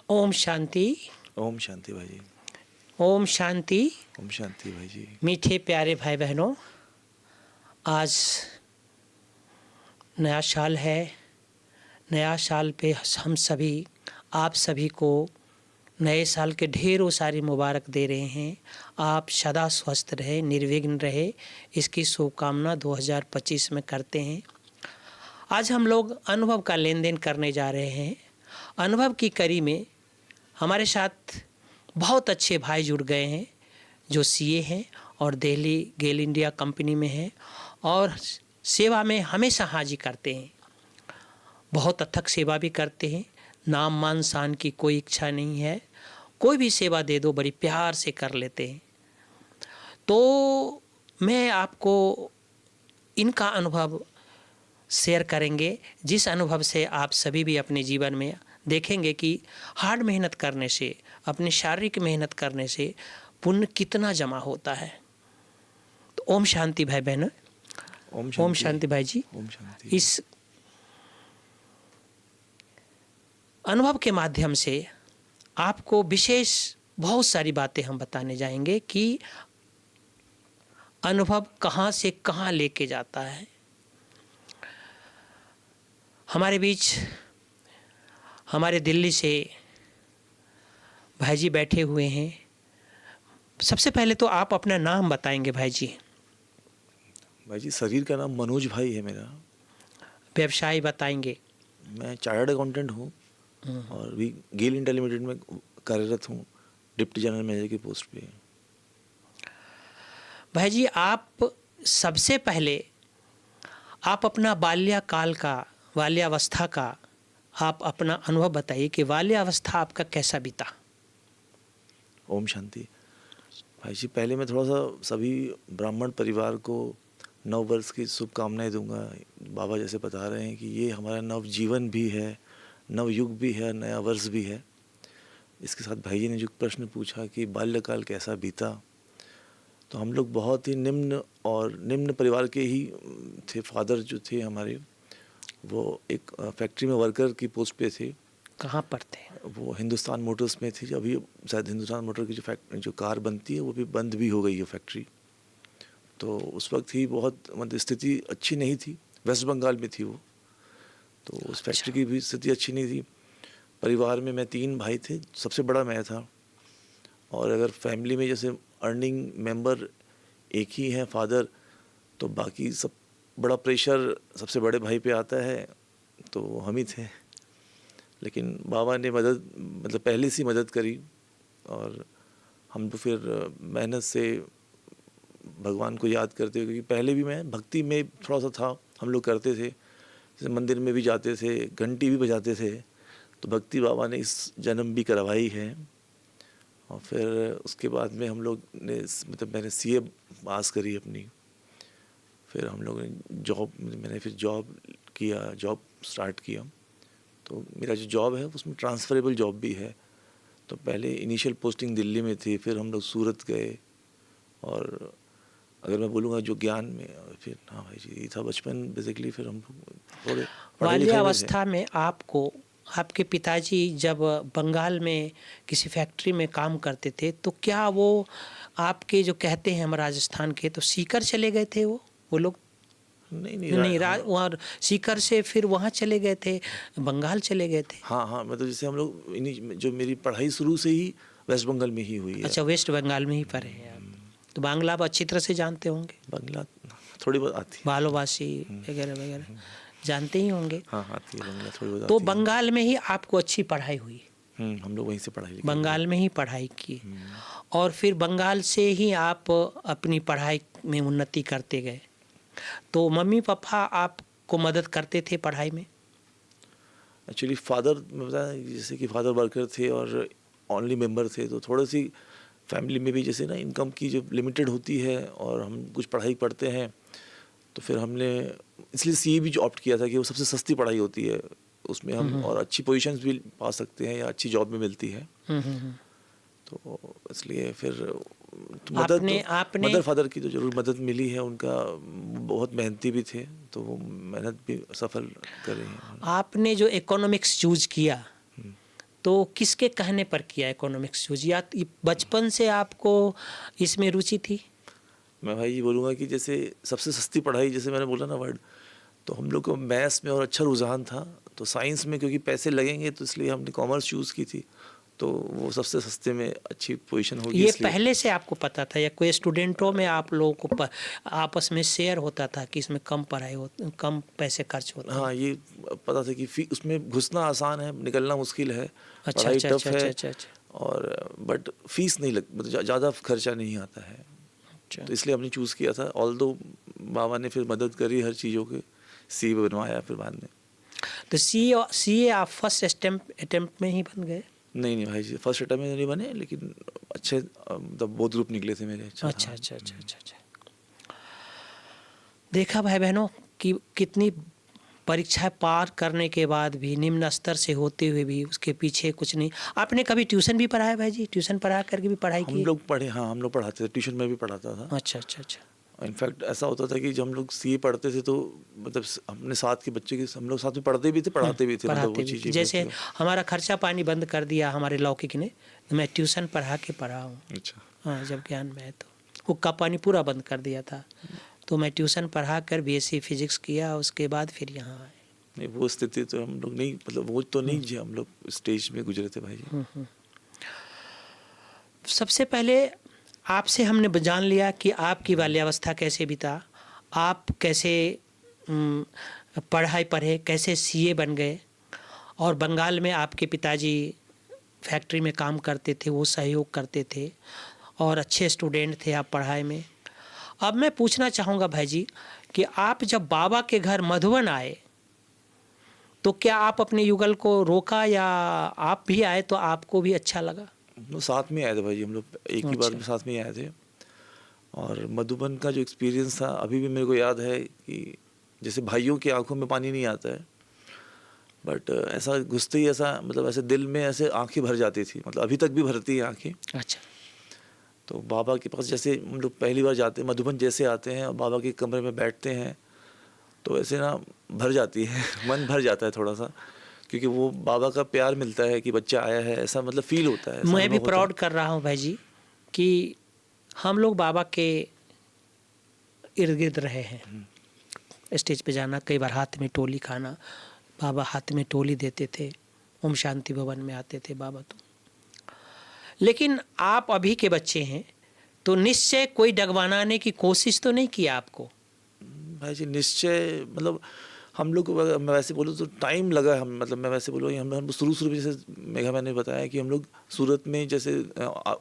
ओम शांति। ओम शांति भाई जी। ओम शांति। ओम शांति भाई जी। मीठे प्यारे भाई बहनों, आज नया साल है। नया साल पे हम सभी, आप सभी को नए साल के ढेरों सारी मुबारक दे रहे हैं। आप सदा स्वस्थ रहे, निर्विघ्न रहे, इसकी शुभकामना 2025 में करते हैं। आज हम लोग अनुभव का लेन देन करने जा रहे हैं। अनुभव की कड़ी में हमारे साथ बहुत अच्छे भाई जुड़ गए हैं जो सीए हैं और दिल्ली गेल इंडिया कंपनी में हैं और सेवा में हमेशा हाजिर करते हैं। बहुत अथक सेवा भी करते हैं। नाम मान शान की कोई इच्छा नहीं है, कोई भी सेवा दे दो बड़ी प्यार से कर लेते हैं। तो मैं आपको इनका अनुभव शेयर करेंगे, जिस अनुभव से आप सभी भी अपने जीवन में देखेंगे कि हार्ड मेहनत करने से, अपनी शारीरिक मेहनत करने से पुण्य कितना जमा होता है। तो ओम शांति भाई बहनों। ओम शांति भाई जी। ओम शांति। इस अनुभव के माध्यम से आपको विशेष बहुत सारी बातें हम बताने जाएंगे कि अनुभव कहाँ से कहाँ लेके जाता है। हमारे बीच हमारे दिल्ली से भाई जी बैठे हुए हैं। सबसे पहले तो आप अपना नाम बताएंगे भाई जी। भाई जी, शरीर का नाम मनोज भाई है मेरा। व्यवसाय बताएंगे। मैं चार्टर्ड अकाउंटेंट हूँ और भी गेल इंडिया लिमिटेड में कार्यरत हूँ, डिप्टी जनरल मैनेजर की पोस्ट पे। भाई जी, आप सबसे पहले आप अपना बाल्यकाल का, बाल्यावस्था का आप अपना अनुभव बताइए कि बाल्यावस्था आपका कैसा बीता। ओम शांति। भाई जी, पहले मैं थोड़ा सा सभी ब्राह्मण परिवार को नव वर्ष की शुभकामनाएं दूंगा। बाबा जैसे बता रहे हैं कि ये हमारा नव जीवन भी है, नव युग भी है, नया वर्ष भी है। इसके साथ भाई जी ने जो प्रश्न पूछा कि बाल्यकाल कैसा बीता, तो हम लोग बहुत ही निम्न परिवार के ही थे। फादर जो थे हमारे, वो एक फैक्ट्री में वर्कर की पोस्ट पे थे। कहाँ पर थे? वो हिंदुस्तान मोटर्स में थी। अभी शायद हिंदुस्तान मोटर की जो कार बनती है वो भी बंद भी हो गई है फैक्ट्री। तो उस वक्त ही बहुत मतलब स्थिति अच्छी नहीं थी। वेस्ट बंगाल में थी वो, तो उस फैक्ट्री की भी स्थिति अच्छी नहीं थी। परिवार में मैं 3 भाई थे, सबसे बड़ा मैं था। और अगर फैमिली में जैसे अर्निंग मेंबर एक ही हैं फादर, तो बाकी सब बड़ा प्रेशर सबसे बड़े भाई पे आता है, तो हम ही थे। लेकिन बाबा ने मतलब पहले से मदद करी और हम तो फिर मेहनत से भगवान को याद करते हुए, क्योंकि पहले भी मैं भक्ति में थोड़ा सा था, हम लोग करते थे, जैसे मंदिर में भी जाते थे, घंटी भी बजाते थे। तो भक्ति बाबा ने इस जन्म भी करवाई है। और फिर उसके बाद में हम लोग ने मतलब मैंने सीए पास करी अपनी। फिर हम लोगों ने मैंने फिर जॉब स्टार्ट किया। तो मेरा जो जॉब है उसमें ट्रांसफरेबल जॉब भी है। तो पहले इनिशियल पोस्टिंग दिल्ली में थी, फिर हम लोग सूरत गए। और अगर मैं बोलूँगा जो ज्ञान में, फिर हाँ भाई जी, ये था बचपन बेसिकली। फिर हम लोग थोड़े पढ़े लिखे में थे। बाल्यावस्था में आपको, आपके पिताजी जब बंगाल में किसी फैक्ट्री में काम करते थे, तो क्या वो आपके जो कहते हैं हम राजस्थान के, तो सीकर चले गए थे वो लोग? नहीं, वहाँ सीकर से फिर वहाँ चले गए थे, बंगाल चले गए थे? हाँ, मतलब जैसे हम लोग जो मेरी पढ़ाई शुरू से ही वेस्ट बंगाल में ही हुई है। अच्छा, वेस्ट बंगाल में ही पढ़े हैं आप। तो बांग्ला आप अच्छी तरह से जानते होंगे? बांग्ला थोड़ी बहुत आती है, बालोबासी वगैरह वगैरह जानते ही होंगे। हाँ आती है, बांग्ला थोड़ी बहुत तो आती है। बंगाल में ही आपको अच्छी पढ़ाई हुई? हम लोग वहीं से पढ़ाई लिखाई बंगाल में ही पढ़ाई की और फिर बंगाल से ही आप अपनी पढ़ाई में उन्नति करते गए। तो मम्मी पापा आपको मदद करते थे पढ़ाई में? एक्चुअली फादर मैं बताया जैसे कि फादर वर्कर थे और ओनली मेंबर थे, तो थोड़ी सी फैमिली में भी जैसे ना इनकम की जो लिमिटेड होती है और हम कुछ पढ़ाई पढ़ते हैं, तो फिर हमने इसलिए सीए भी जो ऑप्ट किया था कि वो सबसे सस्ती पढ़ाई होती है, उसमें हम और अच्छी पोजीशंस भी पा सकते हैं या अच्छी जॉब भी मिलती है। तो इसलिए फिर मदर फादर की तो जरूर मदद मिली है। उनका बहुत मेहनती भी थे, तो वो मेहनत भी सफल कर रहे हैं। आपने जो इकोनॉमिक्स चूज किया, तो किसके कहने पर किया इकोनॉमिक्स चूज, या बचपन से आपको इसमें रुचि थी? मैं भाई ये बोलूँगा कि जैसे सबसे सस्ती पढ़ाई, जैसे मैंने बोला ना वर्ड, तो हम लोग को मैथ्स में और अच्छा रुझान था, तो साइंस में क्योंकि पैसे लगेंगे तो इसलिए हमने कॉमर्स चूज़ की थी, तो वो सबसे सस्ते में अच्छी पोजीशन होगी ये इसलिए। पहले से आपको पता था या कोई स्टूडेंटों में आप लोगों को आपस में शेयर होता था कि इसमें कम पढ़ाई हो, कम पैसे खर्च होते हैं? हाँ, ये पता था कि उसमें घुसना आसान है, निकलना मुश्किल है, अच्छा पढ़ाई अच्छा टफ अच्छा अच्छा है, अच्छा अच्छा और बट फीस नहीं लग, मतलब ज़्यादा खर्चा नहीं आता है, अच्छा। तो इसलिए हमने चूज़ किया था। ऑल्दो बाबा ने फिर मदद करी हर चीज़ों के, सी बनवाया फिर बाद में। तो सी आप फर्स्ट अटेम्प्ट में ही बन गए? नहीं भाई जी, फर्स्ट अटेम्प्ट में नहीं बने, लेकिन अच्छे मतलब बहुत ग्रुप निकले थे मेरे। अच्छा अच्छा था। अच्छा अच्छा अच्छा अच्छा। देखा भाई बहनों कि कितनी परीक्षा पार करने के बाद भी, निम्न स्तर से होते हुए भी उसके पीछे कुछ नहीं। आपने कभी ट्यूशन भी पढ़ाया भाई जी? ट्यूशन पढ़ा करके भी पढ़ाई की? हम लोग पढ़े, हाँ हम लोग पढ़ाते थे, ट्यूशन में भी पढ़ाता था। अच्छा अच्छा अच्छा। इनफैक्ट ऐसा होता था कि जब हम लोग सीए पढ़ते थे तो मतलब अपने साथ के बच्चे के हम लोग साथ में पढ़ते भी थे, पढ़ाते भी थे, मतलब वो पढ़ाते भी थे। चीज़ें जैसे बच्चों। हमारा खर्चा पानी बंद कर दिया हमारे लौकिक ने, तो मैं ट्यूशन पढ़ा के पढ़ा हूँ। अच्छा। हाँ, जब ज्ञान में है तो हुक्का पानी पूरा बंद कर दिया था, तो मैं ट्यूशन पढ़ा कर बीएससी फिजिक्स किया, उसके बाद फिर यहाँ आए। नहीं, वो स्थिति तो हम लोग नहीं, मतलब वो तो नहीं जी, हम लोग स्टेज में गुजरे थे भाई जी। सबसे पहले आपसे हमने जान लिया कि आपकी बाल्यावस्था कैसे बीता, आप कैसे पढ़ाई पढ़े, कैसे सीए बन गए, और बंगाल में आपके पिताजी फैक्ट्री में काम करते थे, वो सहयोग करते थे और अच्छे स्टूडेंट थे आप पढ़ाई में। अब मैं पूछना चाहूँगा भाई जी कि आप जब बाबा के घर मधुबन आए तो क्या आप अपने युगल को रोका, या आप भी आए तो आपको भी अच्छा लगा? हम लोग साथ में आए थे भाई जी, हम लोग एक ही बार अच्छा। में साथ में ही आए थे, और मधुबन का जो एक्सपीरियंस था अभी भी मेरे को याद है कि जैसे भाइयों की आंखों में पानी नहीं आता है, बट ऐसा घुसते ही ऐसा, मतलब ऐसे दिल में ऐसे आंखें भर जाती थी, मतलब अभी तक भी भरती है आंखें। अच्छा। तो बाबा के पास जैसे हम लोग पहली बार जाते हैं मधुबन, जैसे आते हैं और बाबा के कमरे में बैठते हैं, तो ऐसे ना भर जाती है मन भर जाता है थोड़ा सा, क्योंकि वो बाबा का प्यार मिलता है कि बच्चा आया है, ऐसा मतलब फील होता है, ऐसा मैं भी अनुभव होता प्राउड है। कर रहा हूँ भाई जी कि हम लोग बाबा के इर्द गिर्द रहे हैं। स्टेज पे जाना, कई बार हाथ में टोली खाना, बाबा हाथ में टोली देते थे, ओम शांति भवन में आते थे बाबा। तो लेकिन आप अभी के बच्चे हैं तो निश्चय कोई डगवानाने की कोशिश तो नहीं किया आपको? भाई जी निश्चय, मतलब हम लोग को, अगर मैं वैसे बोलूँ तो टाइम लगा, हम मतलब मैं वैसे बोलूँ, हम शुरू में जैसे मेघा मैंने बताया कि हम लोग सूरत में जैसे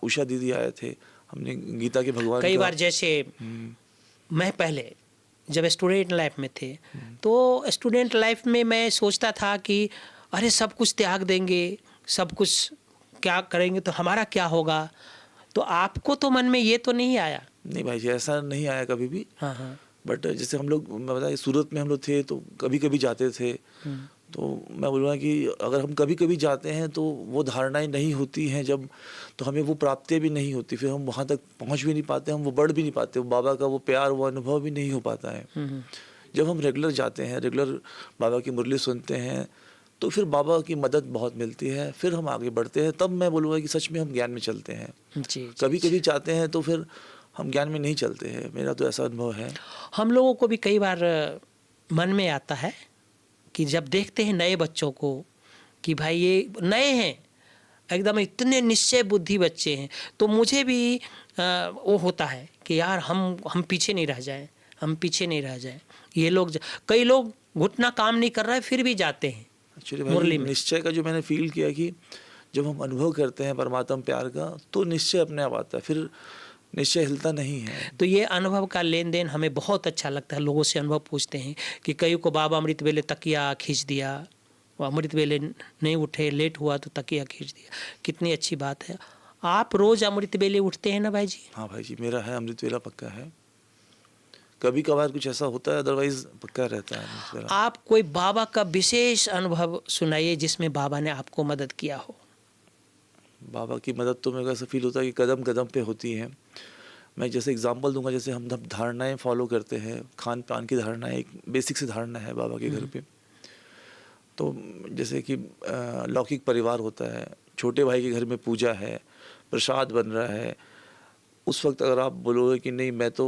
उषा दीदी आए थे, हमने गीता के भगवान कई का। बार जैसे मैं पहले जब स्टूडेंट लाइफ में थे तो स्टूडेंट लाइफ में मैं सोचता था कि अरे सब कुछ त्याग देंगे, सब कुछ क्या करेंगे तो हमारा क्या होगा, तो आपको तो मन में ये तो नहीं आया? नहीं भाई जी, ऐसा नहीं आया कभी भी, हाँ हाँ। बट जैसे हम लोग, मैं बताया सूरत में हम लोग थे तो कभी कभी जाते थे, तो मैं बोलूँगा कि अगर हम कभी कभी जाते हैं तो वो धारणाएं नहीं होती हैं, जब तो हमें वो प्राप्तियाँ भी नहीं होती, फिर हम वहाँ तक पहुँच भी नहीं पाते, हम वो बढ़ भी नहीं पाते, वो बाबा का वो प्यार, वो अनुभव भी नहीं हो पाता है। जब हम रेगुलर जाते हैं, रेगुलर बाबा की मुरली सुनते हैं, तो फिर बाबा की मदद बहुत मिलती है, फिर हम आगे बढ़ते हैं, तब मैं बोलूँगा कि सच में हम ज्ञान में चलते हैं। जी कभी जी। कभी चाहते हैं तो फिर हम ज्ञान में नहीं चलते हैं, मेरा तो ऐसा अनुभव है। हम लोगों को भी कई बार मन में आता है कि जब देखते हैं नए बच्चों को कि भाई ये नए हैं, एकदम इतने निश्चय बुद्धि बच्चे हैं, तो मुझे भी वो होता है कि यार हम पीछे नहीं रह जाएं, हम पीछे नहीं रह जाएं। ये लोग कई लोग घुटना काम नहीं कर रहा है फिर भी जाते हैं एक्चुअली भाई मुरली में। निश्चय का जो मैंने फील किया कि जब हम अनुभव करते हैं परमात्मा प्यार का, तो निश्चय अपने आप आता है, फिर निश्चय हिलता नहीं है। तो ये अनुभव का लेन देन हमें बहुत अच्छा लगता है। लोगों से अनुभव पूछते हैं कि कई को बाबा अमृत वेले तकिया खींच दिया, वो अमृत वेले नहीं उठे, लेट हुआ तो तकिया खींच दिया। कितनी अच्छी बात है। आप रोज़ अमृत वेले उठते हैं ना भाई जी? हाँ भाई जी, मेरा है अमृत वेला पक्का है, कभी कभार कुछ ऐसा होता है, अदरवाइज पक्का रहता है अमृत वेला। आप कोई बाबा का विशेष अनुभव सुनाइए जिसमें बाबा ने आपको मदद किया हो। बाबा की मदद तो मेरे को ऐसा फील होता है कि कदम कदम पे होती है। मैं जैसे एग्जांपल दूंगा, जैसे हम धारणाएं फॉलो करते हैं, खान पान की धारणाएं, एक बेसिक सी धारणा है बाबा के घर पे, तो जैसे कि लौकिक परिवार होता है, छोटे भाई के घर में पूजा है, प्रसाद बन रहा है, उस वक्त अगर आप बोलोगे कि नहीं मैं तो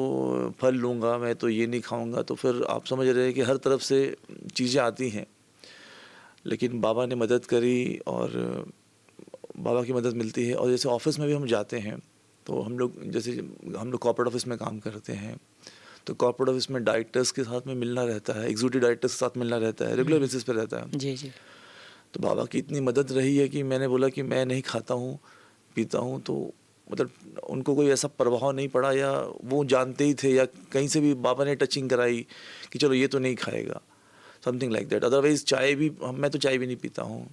फल लूँगा, मैं तो ये नहीं खाऊँगा, तो फिर आप समझ रहे हैं कि हर तरफ से चीज़ें आती हैं। लेकिन बाबा ने मदद करी और बाबा की मदद मिलती है। और जैसे ऑफिस में भी हम जाते हैं तो हम लोग, जैसे हम लोग कॉर्पोरेट ऑफिस में काम करते हैं, तो कॉर्पोरेट ऑफिस में डायरेक्टर्स के साथ में मिलना रहता है, एग्जीक्यूटिव डायरेक्टर्स के साथ मिलना रहता है, रेगुलर बेसिस पे रहता है। जी, जी। तो बाबा की इतनी मदद रही है कि मैंने बोला कि मैं नहीं खाता हूँ, पीता हूँ, तो मतलब उनको कोई ऐसा प्रभाव नहीं पड़ा, या वो जानते ही थे, या कहीं से भी बाबा ने टचिंग कराई कि चलो ये तो नहीं खाएगा, समथिंग लाइक दैट। अदरवाइज़ चाय भी, मैं तो चाय भी नहीं पीता हूँ।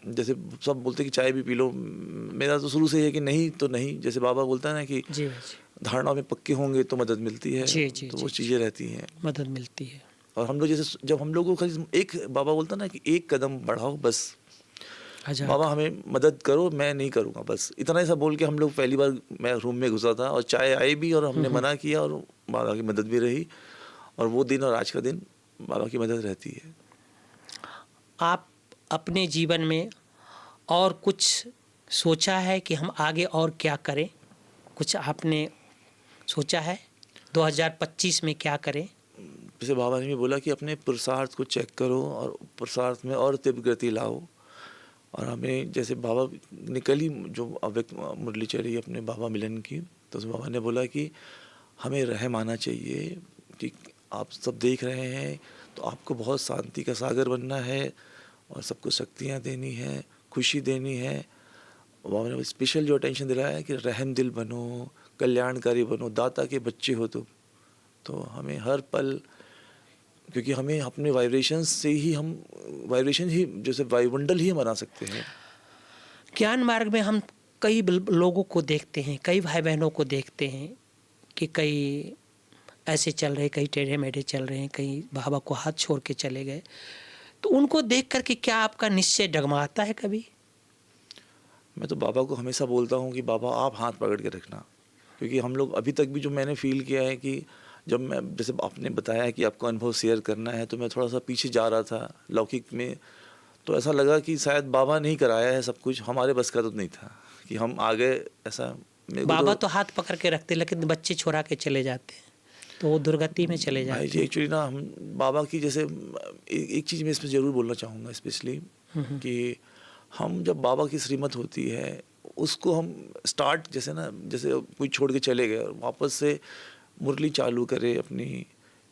जैसे सब बोलते हैं कि चाय भी पी लो, मेरा तो शुरू से ही है कि नहीं तो नहीं। जैसे बाबा बोलता है ना कि जी भाई जी। धारणा में पक्के होंगे तो मदद मिलती है, जी, जी, तो जी, वो चीज़ें रहती हैं। मदद मिलती है। और हम लोग जैसे जब हम लोग को खाली एक, बाबा बोलता ना कि एक कदम बढ़ाओ बस, हज़ार बाबा का। हमें मदद करो, मैं नहीं करूँगा, बस इतना ही सा बोल के हम लोग पहली बार मैं रूम में घुसा था और चाय आई भी और हमने मना किया, और बाबा की मदद भी रही। और वो दिन और आज का दिन बाबा की मदद रहती है। आप अपने जीवन में और कुछ सोचा है कि हम आगे और क्या करें? कुछ आपने सोचा है 2025 में क्या करें? जैसे बाबा ने भी बोला कि अपने पुरुषार्थ को चेक करो और पुरुषार्थ में और तीव्र गति लाओ। और हमें, जैसे बाबा ने कल ही जो अव्यक्त मुरली चढ़ी अपने बाबा मिलन की, तो उस बाबा ने बोला कि हमें रहम आना चाहिए कि आप सब देख रहे हैं, तो आपको बहुत शांति का सागर बनना है और सबको शक्तियाँ देनी है, खुशी देनी है। बाबा ने स्पेशल जो अटेंशन दिलाया है कि रहम दिल बनो, कल्याणकारी बनो, दाता के बच्चे हो तुम। तो हमें हर पल, क्योंकि हमें अपने वाइब्रेशंस से ही, हम वाइब्रेशन ही, जैसे वायुमंडल ही बना सकते हैं। ज्ञान मार्ग में हम कई लोगों को देखते हैं, कई भाई बहनों को देखते हैं कि कई ऐसे चल रहे, कई टेढ़े मेढ़े चल रहे हैं, कई बाबा को हाथ छोड़ के चले गए। तो उनको देख कर के क्या आपका निश्चय डगमगाता है कभी? मैं तो बाबा को हमेशा बोलता हूँ कि बाबा आप हाथ पकड़ के रखना, क्योंकि हम लोग अभी तक भी जो मैंने फील किया है कि जब मैं, जैसे आपने बताया कि आपको अनुभव शेयर करना है, तो मैं थोड़ा सा पीछे जा रहा था लौकिक में, तो ऐसा लगा कि शायद बाबा ने ही कराया है सब कुछ, हमारे बस का तो नहीं था कि हम आगे, ऐसा मेरे को बाबा तो हाथ पकड़ के रखते, लेकिन बच्चे छुड़ा के चले जाते हैं, तो वो दुर्गति में चले भाई जाते जी हैं। एक्चुअली ना, हम बाबा की, जैसे एक चीज़ मैं इसमें ज़रूर बोलना चाहूँगा स्पेशली, कि हम जब बाबा की श्रीमत होती है उसको हम स्टार्ट, जैसे ना, जैसे कोई छोड़ के चले गए और वापस से मुरली चालू करे अपनी,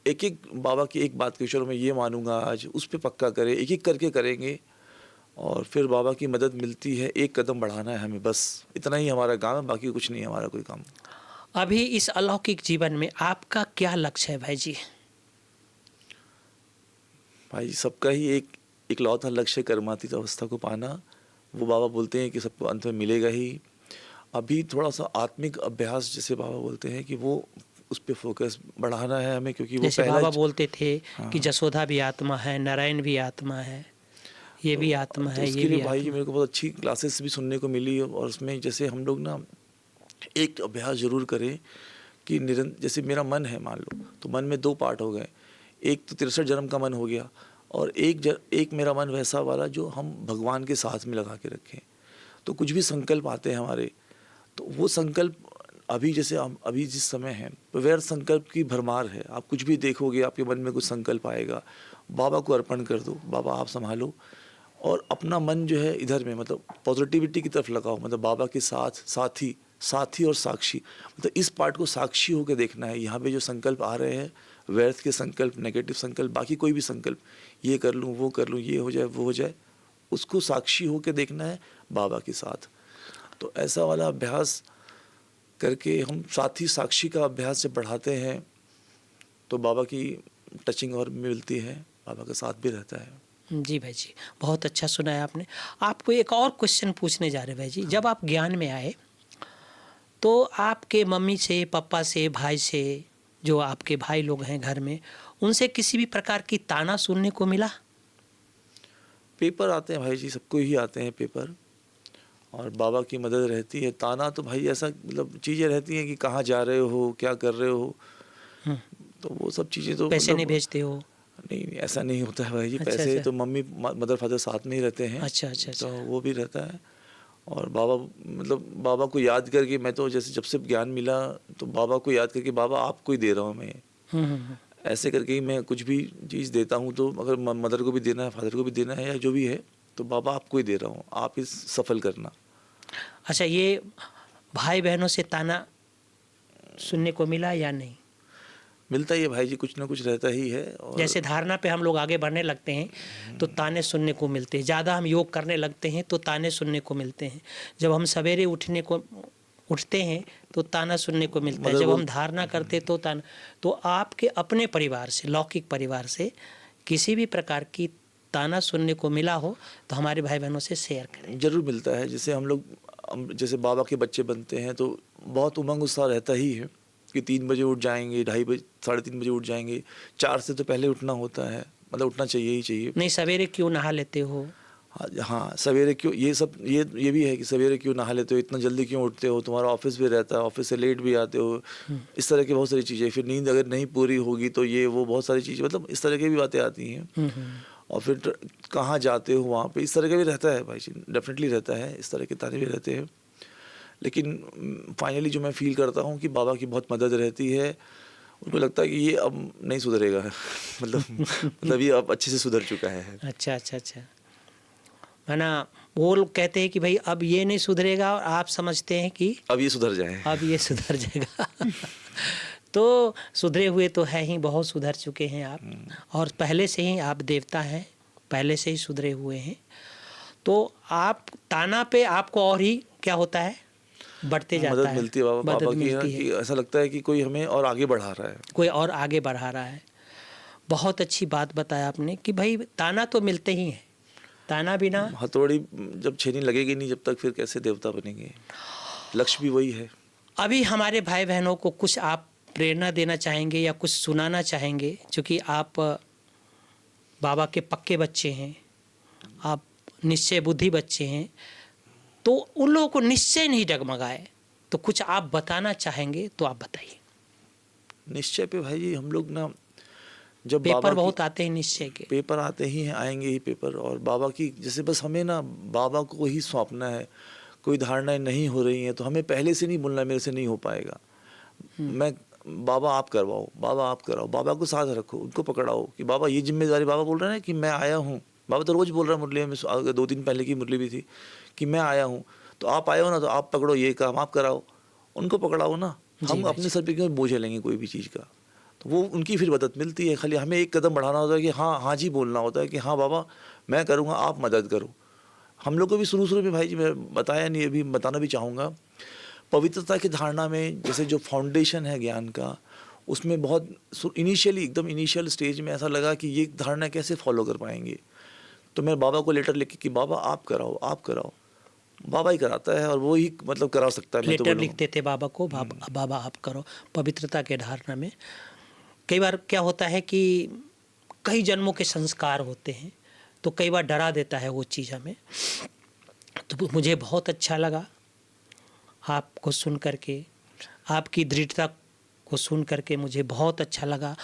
एक एक बाबा की एक बात के चलो मैं ये मानूंगा आज, उस पर पक्का करे, एक एक करके करेंगे और फिर बाबा की मदद मिलती है। एक कदम बढ़ाना है हमें, बस इतना ही हमारा काम है, बाकी कुछ नहीं है हमारा कोई काम। अभी इस अलौकिक जीवन में आपका क्या लक्ष्य है भाई जी? भाई सबका ही एक इकलौता लक्ष्य कर्मातीत अवस्था को पाना। वो बाबा बोलते हैं कि सबको अंत में मिलेगा ही। अभी थोड़ा सा आत्मिक अभ्यास, जैसे बाबा बोलते हैं कि वो उस पर फोकस बढ़ाना है हमें, क्योंकि वो जैसे पहला बाबा बोलते थे हाँ, कि जसोदा भी आत्मा है, नारायण भी आत्मा है, ये भी आत्मा तो है, ये उसके लिए भी भाई आत्मा। मेरे को बहुत अच्छी क्लासेस भी सुनने को मिली। और उसमें जैसे हम लोग ना एक अभ्यास ज़रूर करें कि जैसे मेरा मन है मान लो, तो मन में दो पार्ट हो गए, एक तो 63 जन्म का मन हो गया, और एक मेरा मन वैसा वाला जो हम भगवान के साथ में लगा के रखें। तो कुछ भी संकल्प आते हैं हमारे, तो वो संकल्प अभी, जैसे हम अभी जिस समय है, तो व्यर्थ संकल्प की भरमार है। आप कुछ भी देखोगे, आपके मन में कुछ संकल्प आएगा, बाबा को अर्पण कर दो, बाबा आप संभालो, और अपना मन जो है इधर में, मतलब पॉजिटिविटी की तरफ लगाओ, मतलब बाबा के साथ, साथी और साक्षी, मतलब इस पार्ट को साक्षी होकर देखना है। यहाँ पे जो संकल्प आ रहे हैं, व्यर्थ के संकल्प, नेगेटिव संकल्प, बाकी कोई भी संकल्प, ये कर लूँ, वो कर लूँ, ये हो जाए, वो हो जाए, उसको साक्षी होकर देखना है बाबा के साथ। तो ऐसा वाला अभ्यास करके हम साथी साक्षी का अभ्यास जब बढ़ाते हैं, तो बाबा की टचिंग और मिलती है, बाबा का साथ भी रहता है। जी भाई जी, बहुत अच्छा सुनाया आपने। आपको एक और क्वेश्चन पूछने जा रहे भाई जी। जब आप ज्ञान में आए तो आपके मम्मी से, पापा से, भाई से, जो आपके भाई लोग हैं घर में, उनसे किसी भी प्रकार की ताना सुनने को मिला? पेपर आते हैं भाई जी, सबको ही आते हैं पेपर, और बाबा की मदद रहती है। ताना तो भाई ऐसा, मतलब चीज़ें रहती हैं कि कहाँ जा रहे हो, क्या कर रहे हो, हम्म, तो वो सब चीज़ें तो पैसे नहीं मतलब भेजते हो? नहीं नहीं, ऐसा नहीं होता है भाई जी। अच्छा, पैसे अच्छा। तो मम्मी मदर फादर साथ में ही रहते हैं। अच्छा, अच्छा, तो अच्छा। वो भी रहता है। और बाबा, मतलब बाबा को याद करके मैं तो जैसे जब से ज्ञान मिला तो बाबा को याद करके बाबा आपको ही दे रहा हूँ मैं, ऐसे करके ही मैं कुछ भी चीज़ देता हूँ। तो अगर मदर को भी देना है, फादर को भी देना है, या जो भी है, तो बाबा आपको ही दे रहा हूँ, आप ही सफल करना। अच्छा, ये भाई बहनों से ताना सुनने को मिला या नहीं? मिलता ही है भाई जी, कुछ ना कुछ रहता ही है। और जैसे धारणा पे हम लोग आगे बढ़ने लगते हैं तो ताने सुनने को मिलते हैं। ज़्यादा हम योग करने लगते हैं तो ताने सुनने को मिलते हैं। जब हम सवेरे उठते हैं तो ताना सुनने को मिलता है। मदर जब हम बोल धारणा करते हैं तो ताना। तो आपके अपने परिवार से, लौकिक परिवार से किसी भी प्रकार की ताना सुनने को मिला हो तो हमारे भाई बहनों से शेयर करें। जरूर मिलता है। जैसे हम लोग जैसे बाबा के बच्चे बनते हैं तो बहुत उमंग उत्साह रहता ही है कि 3 बजे उठ जाएंगे, 2:30 बजे, 3:30 बजे उठ जाएंगे। 4 से तो पहले उठना होता है, मतलब उठना चाहिए ही चाहिए। नहीं, सवेरे क्यों नहा लेते हो? हाँ, सवेरे क्यों, ये सब ये भी है कि सवेरे क्यों नहा लेते हो, इतना जल्दी क्यों उठते हो, तुम्हारा ऑफिस भी रहता है, ऑफिस से लेट भी आते हो, इस तरह की बहुत सारी चीज़ें। फिर नींद अगर नहीं पूरी होगी तो ये वो बहुत सारी चीज़ें, मतलब इस तरह की भी बातें आती हैं। और फिर कहाँ जाते हो वहाँ पे, इस तरह का भी रहता है भाई जी, डेफिनेटली रहता है, इस तरह के ताने भी रहते हैं। लेकिन फाइनली जो मैं फील करता हूँ कि बाबा की बहुत मदद रहती है। उनको लगता है कि ये अब नहीं सुधरेगा मतलब ये अब अच्छे से सुधर चुका है। अच्छा, अच्छा, अच्छा। माना वो लोग कहते हैं कि भाई अब ये नहीं सुधरेगा और आप समझते हैं कि अब ये सुधर जाए। अब ये सुधर जाएगा। तो सुधरे हुए तो है ही, बहुत सुधर चुके हैं आप। और पहले से ही आप देवता हैं, पहले से ही सुधरे हुए हैं। तो आप ताना पे आपको और ही क्या होता है, बढ़ते जाता मदद है, मिलती है बाबा मदद की, मिलती है, कि ऐसा लगता है कि कोई हमें और आगे बढ़ा रहा है। कोई और आगे बढ़ा रहा है। बहुत अच्छी बात बताया आपने कि भाई ताना तो मिलते ही हैं, ताना बिना हथौड़ी जब छेनी लगेगी नहीं जब तक, फिर कैसे देवता बनेंगे। लक्ष्य भी वही है। अभी हमारे भाई बहनों को कुछ आप प्रेरणा देना चाहेंगे या कुछ सुनाना चाहेंगे? क्योंकि आप बाबा के पक्के बच्चे हैं, आप निश्चय बुद्धि बच्चे हैं, तो उन लोगों को निश्चय नहीं डगमगाए, तो कुछ आप बताना चाहेंगे तो आप बताइए। निश्चय पे भाई जी हम लोग ना, जब पेपर बाबा बहुत आते हैं निश्चय के, पेपर आते ही हैं, आएंगे ही पेपर। और बाबा की जैसे बस हमें ना बाबा को ही सौंपना है। कोई धारणाएं नहीं हो रही हैं तो हमें पहले से नहीं बोलना मेरे से नहीं हो पाएगा। मैं बाबा आप करवाओ, बाबा आप कराओ, बाबा को साथ रखो, उनको पकड़ाओ कि बाबा ये जिम्मेदारी। बाबा बोल रहे हैं कि मैं आया हूँ, बाबा तो रोज़ बोल रहा है मुरली में, 2 दिन पहले की मुरली भी थी कि मैं आया हूँ, तो आप आए हो ना, तो आप पकड़ो, ये काम आप कराओ, उनको पकड़ाओ ना। हम अपने सर पे क्यों बोझ लेंगे कोई भी चीज़ का। तो वो उनकी फिर मदद मिलती है। खाली हमें एक कदम बढ़ाना होता है कि हाँ हाँ जी बोलना होता है कि हाँ बाबा मैं करूँगा, आप मदद करो। हम लोग को भी शुरू में भाई जी, मैं बताया नहीं, अभी बताना भी चाहूँगा, पवित्रता की धारणा में जैसे जो फाउंडेशन है ज्ञान का, उसमें बहुत इनिशियली, एकदम इनिशियल स्टेज में ऐसा लगा कि ये धारणा कैसे फॉलो कर पाएंगे। तो मैं बाबा को लेटर लिखे कि बाबा आप कराओ, आप कराओ। बाबा ही कराता है और वो ही मतलब करा सकता है। मैं तो लेटर लिखते थे बाबा को, बाबा आप करो, पवित्रता के धारणा में। कई बार क्या होता है कि कई जन्मों के संस्कार होते हैं, तो कई बार डरा देता है वो चीज़ हमें। तो मुझे बहुत अच्छा लगा आपको सुन करके, आपकी दृढ़ता को सुन करके मुझे बहुत अच्छा लगा।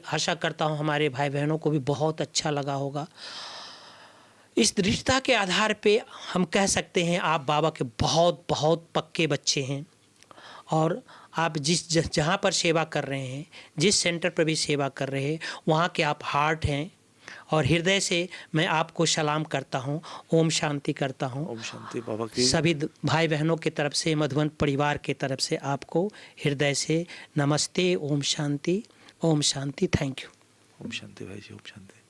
आशा करता हूँ हमारे भाई बहनों को भी बहुत अच्छा लगा होगा। इस दृढ़ता के आधार पे हम कह सकते हैं आप बाबा के बहुत बहुत पक्के बच्चे हैं। और आप जहाँ पर सेवा कर रहे हैं, जिस सेंटर पर भी सेवा कर रहे हैं, वहाँ के आप हार्ट हैं। और हृदय से मैं आपको सलाम करता हूँ, ओम शांति करता हूँ। ओम शांति बाबा की। सभी भाई बहनों की तरफ से, मधुबन परिवार की तरफ से आपको हृदय से नमस्ते, ओम शांति, ओम शांति। Thank you. ओम शांति भाई जी, ओम शांति।